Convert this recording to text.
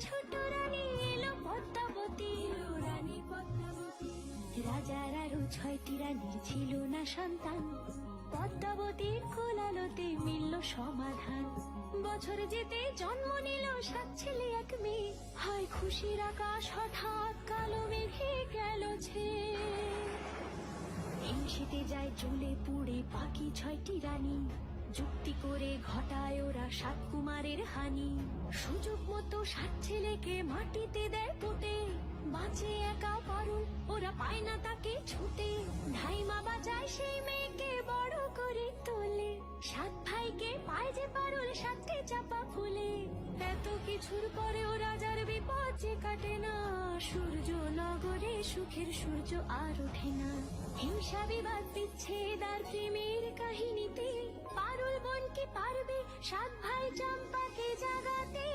ছোট রানী এলো পদ্মাবতী, রানী পদ্মাবতী। রাজার আরো 6টি রানীর ছিল না সন্তান, পদ্মাবতীর কোলালোতে মিলল সমাধান। বছর যেতে জন্ম নিল 7 ছেলে 1 মেয়ে, হয় খুশির আকাশ হঠাৎ কালো মেঘে গেল ছেয়ে। হিংসেতে যায় জ্বলে পুড়ে বাকি 6টি রানী, যুক্তি করে ঘটায় ওরা 7 কুমারের হানি। সুযোগ মতো 7 ছেলেকে মাটিতে দেয় পুঁতে, বাঁচে একা পারুল, ওরা পায় না তাকে ছুটে। ধাইমা বাজায় সেই মেয়েকে বড় করে তোলে, 7 ভাইকে পায় যে পারুল 7টে চাপা ফুলে। এত কিছুর পরেও রাজার বিপদ যে কাটে না, সূর্য নগরে সুখের সূর্য আর ওঠে না। হিংসা বিবাদ বিচ্ছেদ আর প্রেমের কাহিনীতে পারুল বোন কি পারবে 7 ভাই চম্পাকে জাগাতে।